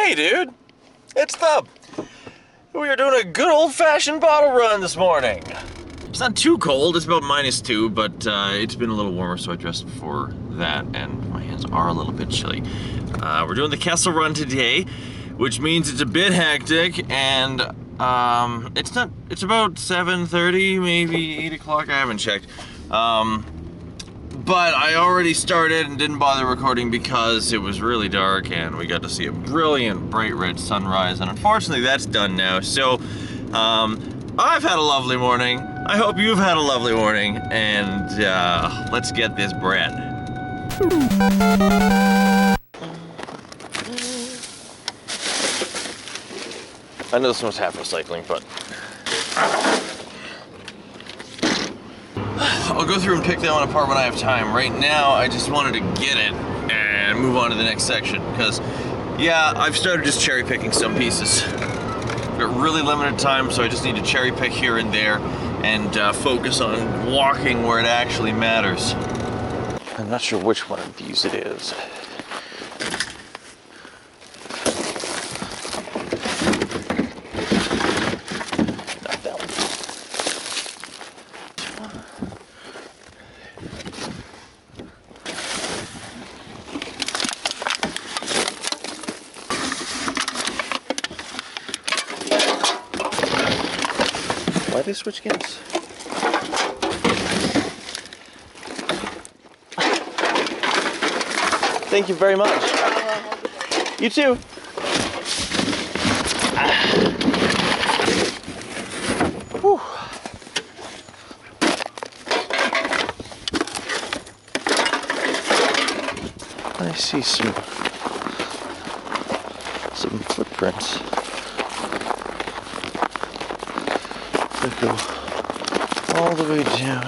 Hey dude, it's Thub. We are doing a good old-fashioned bottle run this morning. It's not too cold, it's about -2, but it's been a little warmer, so I dressed for that, and my hands are a little bit chilly. We're doing the Kessel run today, which means it's a bit hectic, and it's about 7:30, maybe 8 o'clock, I haven't checked. But I already started and didn't bother recording because it was really dark and we got to see a brilliant bright red sunrise, and unfortunately that's done now. So I've had a lovely morning. I hope you've had a lovely morning, and let's get this bread. I know this one's half recycling, but I'll go through and pick that one apart when I have time. Right now, I just wanted to get it and move on to the next section, because, yeah, I've started just cherry picking some pieces. I've got really limited time, so I just need to cherry pick here and there and focus on walking where it actually matters. I'm not sure which one of these it is. Why did they switch games? Thank you very much. You too. Whew. I see some footprints. Go all the way down,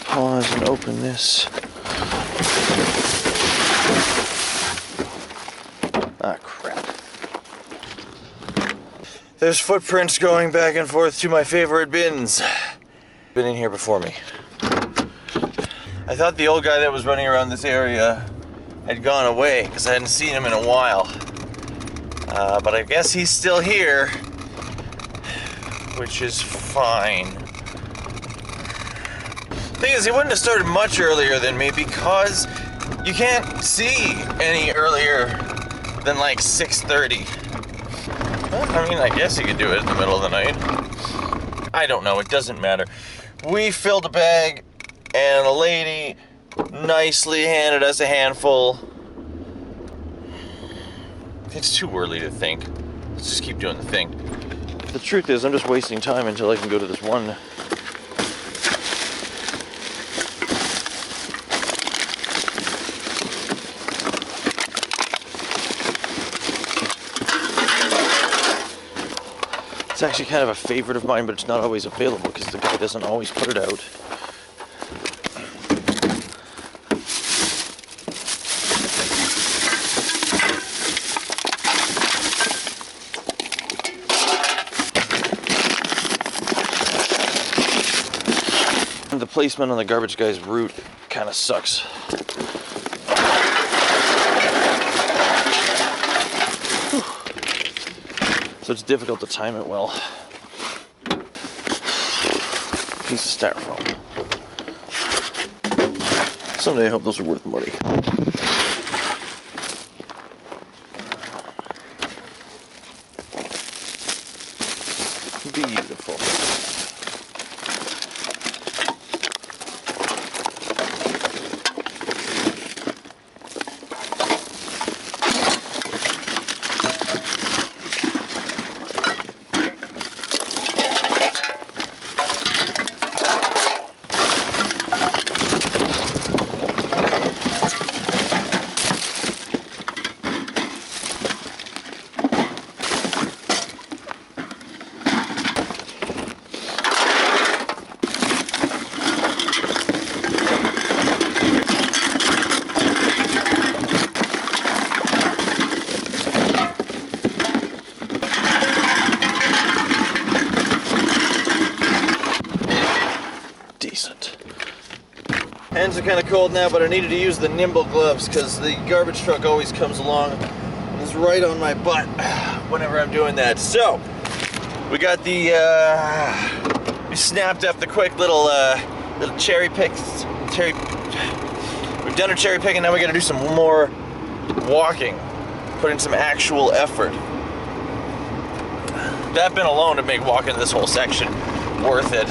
pause and open this. Ah, crap. There's footprints going back and forth to my favorite bins. Been in here before me. I thought the old guy that was running around this area had gone away because I hadn't seen him in a while. But I guess he's still here, which is fine. Thing is, he wouldn't have started much earlier than me because you can't see any earlier than like 6:30. Well, I mean, I guess he could do it in the middle of the night. I don't know, it doesn't matter. We filled a bag and a lady nicely handed us a handful. It's too early to think. Let's just keep doing the thing. The truth is, I'm just wasting time until I can go to this one. It's actually kind of a favorite of mine, but it's not always available because the guy doesn't always put it out. The placement on the garbage guy's route kind of sucks. Whew. So it's difficult to time it well. Piece of styrofoam. Someday I hope those are worth money. Beautiful. Hands are kind of cold now, but I needed to use the nimble gloves because the garbage truck always comes along and is right on my butt whenever I'm doing that. So, we got the, we snapped up the quick little cherry picks. We've done our cherry picking, now we gotta do some more walking. Put in some actual effort. That been alone to make walking this whole section worth it.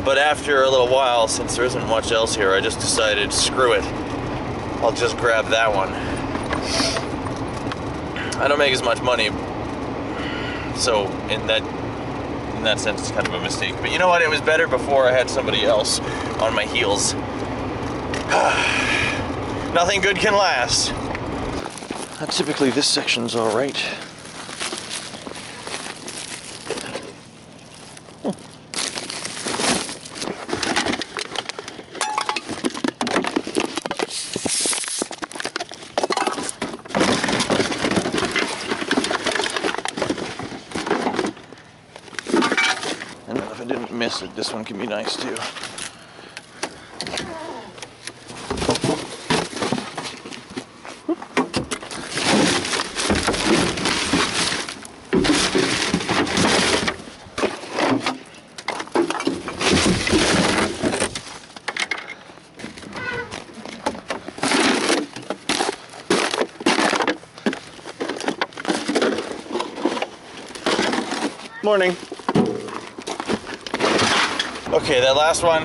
But after a little while, since there isn't much else here, I just decided, screw it. I'll just grab that one. I don't make as much money, so in that sense, it's kind of a mistake. But you know what? It was better before I had somebody else on my heels. Nothing good can last. Typically, this section's all right. And if I didn't miss it, this one can be nice too. Morning. Okay, that last one,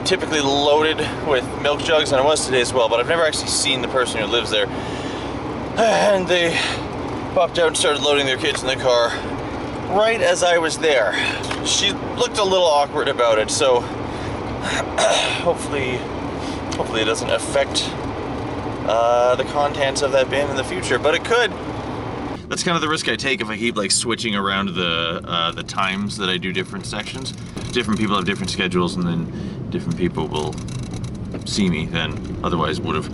typically loaded with milk jugs, and it was today as well, but I've never actually seen the person who lives there. And they popped out and started loading their kids in the car right as I was there. She looked a little awkward about it, so hopefully it doesn't affect the contents of that bin in the future, but it could. That's kind of the risk I take if I keep like switching around the times that I do different sections. Different people have different schedules, and then different people will see me than otherwise would have.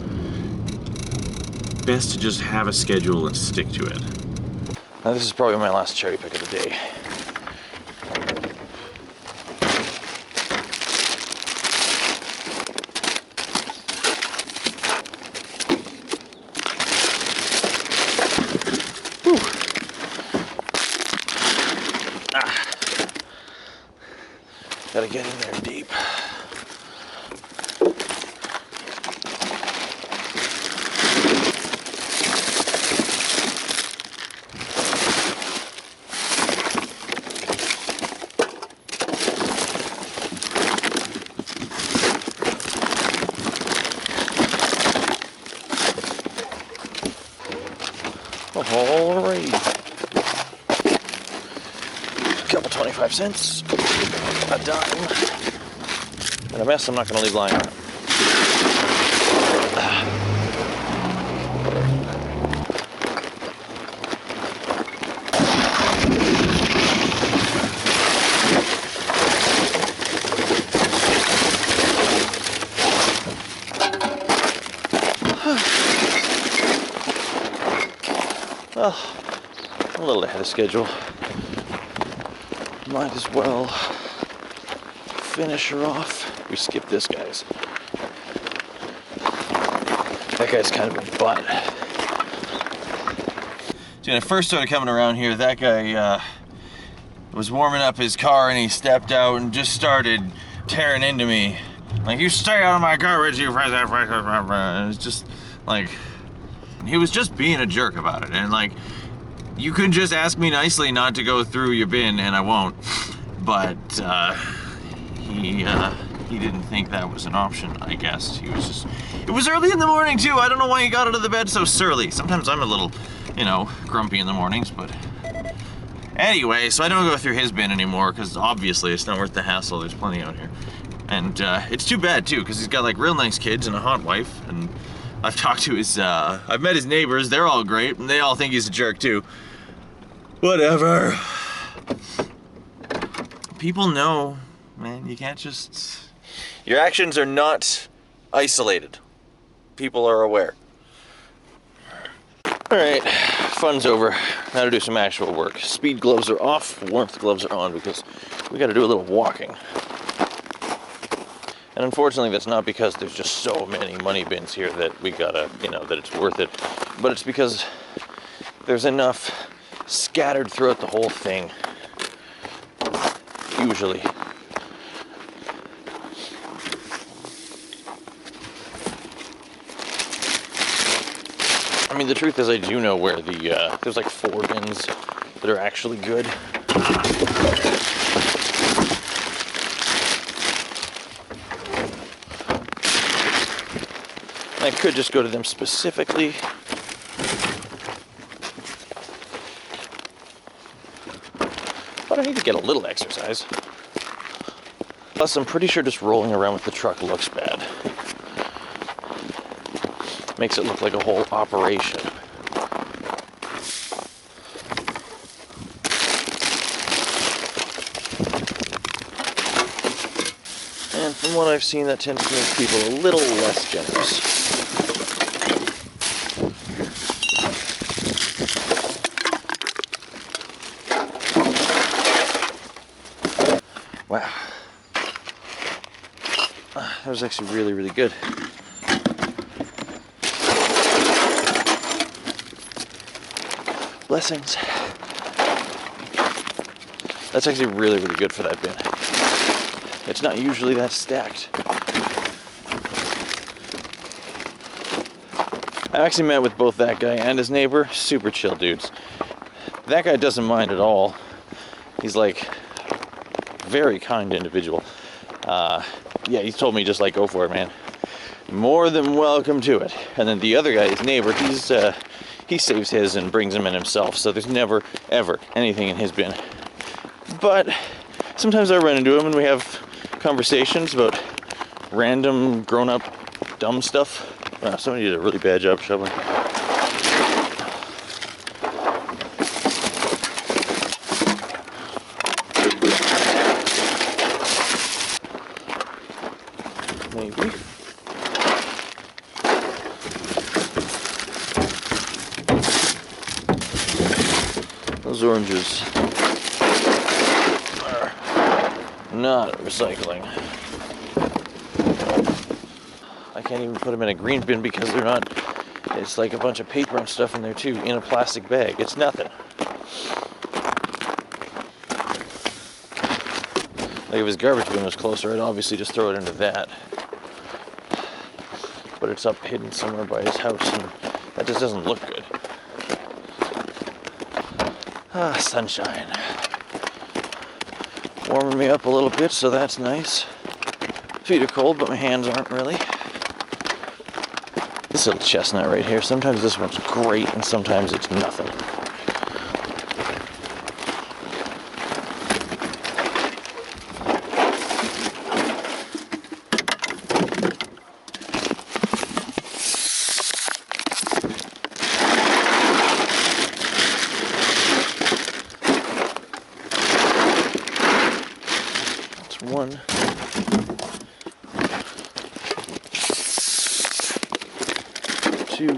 Best to just have a schedule and stick to it. Now this is probably my last cherry pick of the day. Gotta get in there deep. Alrighty. Couple 25 cents. A dime. And a mess I'm not going to leave lying around. Well, a little ahead of schedule. Might as well finish her off. We skipped this guy's. That guy's kind of a butt. So when I first started coming around here, that guy was warming up his car and he stepped out and just started tearing into me. Like, you stay out of my garbage, you... And it's just like, he was just being a jerk about it. And like, you could just ask me nicely not to go through your bin and I won't. But he didn't think that was an option, I guess. He was just... It was early in the morning, too. I don't know why he got out of the bed so surly. Sometimes I'm a little, you know, grumpy in the mornings, but... Anyway, so I don't go through his bin anymore, because obviously it's not worth the hassle. There's plenty out here. And it's too bad, too, because he's got, like, real nice kids and a hot wife. And I've talked to his... I've met his neighbors. They're all great, and they all think he's a jerk, too. Whatever. People know, man, you can't just... Your actions are not isolated. People are aware. Alright, fun's over. Now to do some actual work. Speed gloves are off, warmth gloves are on, because we gotta do a little walking. And unfortunately, that's not because there's just so many money bins here that we gotta, you know, that it's worth it. But it's because there's enough scattered throughout the whole thing, usually. I mean, the truth is I do know where there's like 4 bins that are actually good. I could just go to them specifically. But I need to get a little exercise. Plus, I'm pretty sure just rolling around with the truck looks bad. Makes it look like a whole operation. And from what I've seen, that tends to make people a little less generous. Wow. That was actually really, really good. Blessings. That's actually really, really good for that bin. It's not usually that stacked. I actually met with both that guy and his neighbor. Super chill dudes. That guy doesn't mind at all. He's like very kind individual. Yeah, he told me just like, go for it, man. More than welcome to it. And then the other guy, his neighbor, he saves his and brings them in himself, so there's never, ever anything in his bin. But sometimes I run into him and we have conversations about random, grown-up, dumb stuff. Wow, somebody did a really bad job shoveling. Maybe. Those oranges are not recycling. I can't even put them in a green bin because they're not. It's like a bunch of paper and stuff in there too, in a plastic bag. It's nothing. Like if his garbage bin was closer, I'd obviously just throw it into that. But it's up hidden somewhere by his house, and that just doesn't look good. Ah, sunshine. Warming me up a little bit, so that's nice. Feet are cold, but my hands aren't really. This little chestnut right here, sometimes this one's great, and sometimes it's nothing. One, two,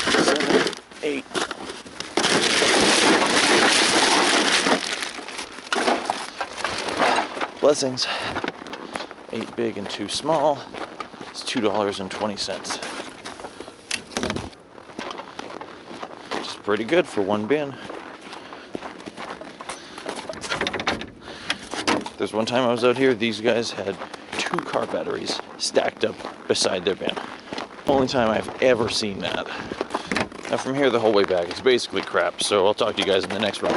seven, 8. Blessings. 8 big and 2 small. It's $2.20. Which is pretty good for one bin. There's one time I was out here, these guys had 2 car batteries stacked up beside their bin. Only time I've ever seen that. Now from here the whole way back, it's basically crap, so I'll talk to you guys in the next one.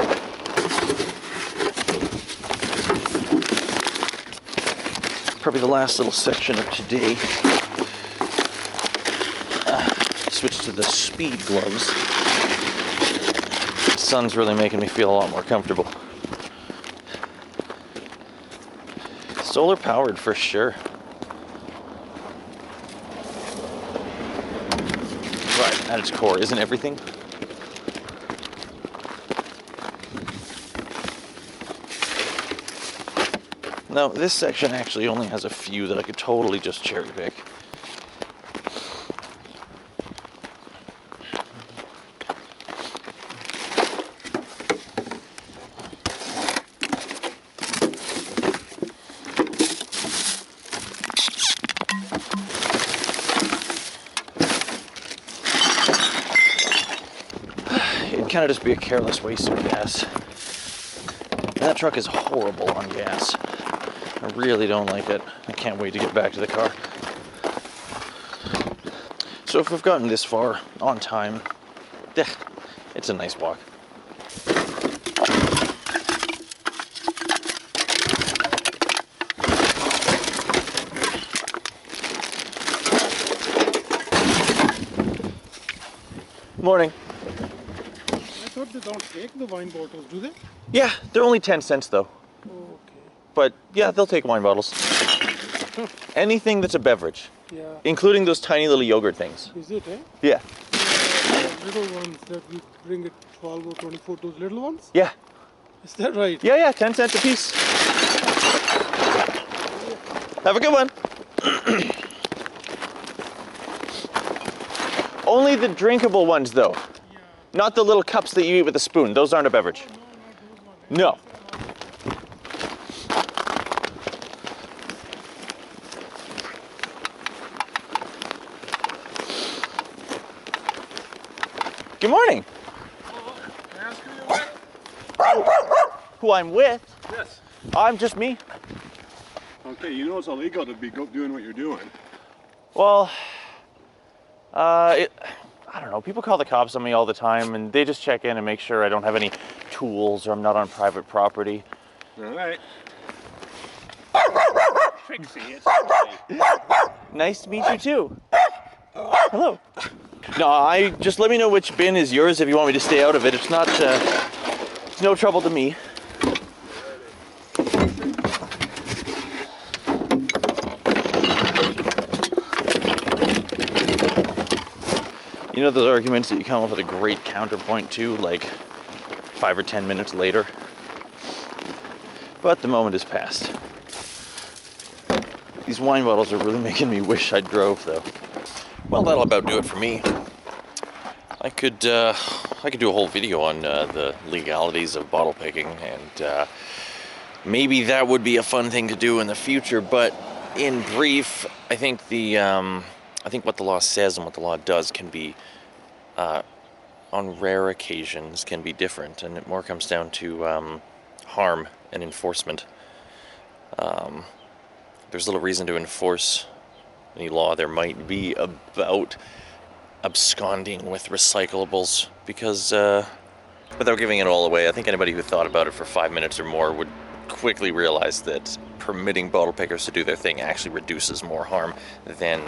Probably the last little section of today. Switch to the speed gloves. The sun's really making me feel a lot more comfortable. Solar powered for sure. Right, at its core, isn't everything? Now, this section actually only has a few that I could totally just cherry pick. kind of just be a careless waste of gas. That truck is horrible on gas. I really don't like it. I can't wait to get back to the car. So if we've gotten this far on time, it's a nice walk. Morning. I thought they don't take the wine bottles, do they? Yeah, they're only 10 cents though. Okay. But yeah, they'll take wine bottles. Anything that's a beverage. Yeah. Including those tiny little yogurt things. Is it, eh? Yeah. The little ones that we bring at 12 or 24, those little ones? Yeah. Is that right? Yeah, 10 cents a piece. Have a good one. Only the drinkable ones though. Yeah. Not the little cups that you eat with a spoon. Those aren't a beverage. No, not those ones. No. Good morning. Can I ask who you're with? Who I'm with? Yes. I'm just me. Okay, you know it's illegal to be doing what you're doing. Well, I don't know. People call the cops on me all the time, and they just check in and make sure I don't have any tools or I'm not on private property. All right. Trixie, it's Nice to meet you too. Hello. No, just let me know which bin is yours if you want me to stay out of it. It's not, it's no trouble to me. You know those arguments that you come up with a great counterpoint to, like 5 or 10 minutes later? But the moment has passed. These wine bottles are really making me wish I drove, though. Well, that'll about do it for me. I could do a whole video on the legalities of bottle picking, and maybe that would be a fun thing to do in the future. But in brief, I think what the law says and what the law does can be, on rare occasions, can be different, and it more comes down to harm and enforcement. There's little reason to enforce any law there might be about absconding with recyclables, because without giving it all away, I think anybody who thought about it for 5 minutes or more would quickly realize that permitting bottle pickers to do their thing actually reduces more harm than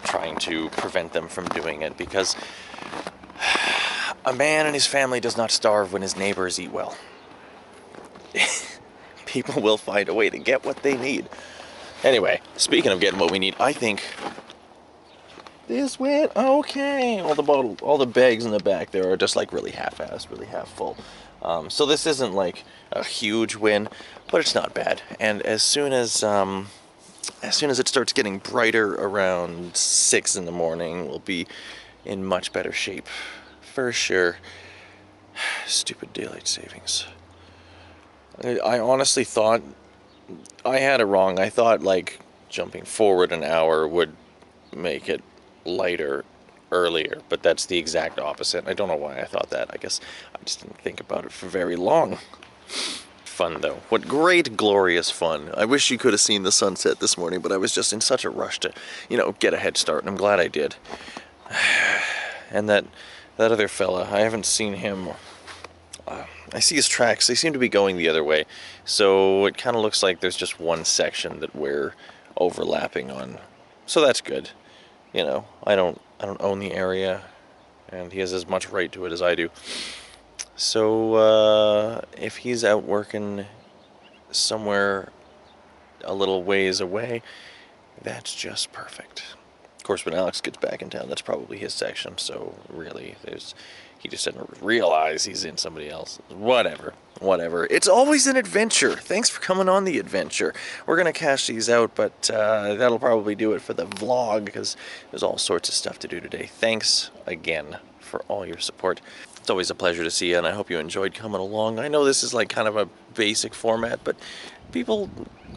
trying to prevent them from doing it, because a man and his family does not starve when his neighbors eat well. People will find a way to get what they need. Anyway, speaking of getting what we need, I think this went okay. All the bags in the back there are just like really half-assed, really half full. So this isn't like a huge win, but it's not bad. And as soon as it starts getting brighter around 6 in the morning, we'll be in much better shape, for sure. Stupid daylight savings. I honestly thought I had it wrong. I thought like jumping forward an hour would make it lighter earlier, but that's the exact opposite. I don't know why I thought that. I guess I just didn't think about it for very long. Fun though. What great, glorious fun. I wish you could have seen the sunset this morning, but I was just in such a rush to, get a head start, and I'm glad I did. And that other fella, I haven't seen him. I see his tracks. They seem to be going the other way. So it kind of looks like there's just one section that we're overlapping on. So that's good. I don't own the area, and he has as much right to it as I do. So if he's out working somewhere a little ways away, that's just perfect. Of course, when Alex gets back in town, that's probably his section. So really, he just didn't realize he's in somebody else. Whatever. It's always an adventure. Thanks for coming on the adventure. We're going to cash these out, but that'll probably do it for the vlog, because there's all sorts of stuff to do today. Thanks again for all your support. It's always a pleasure to see you, and I hope you enjoyed coming along. I know this is like kind of a basic format, but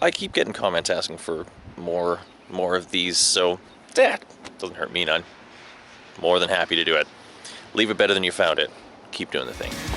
I keep getting comments asking for more of these, so that doesn't hurt me none. More than happy to do it. Leave it better than you found it. keep doing the thing.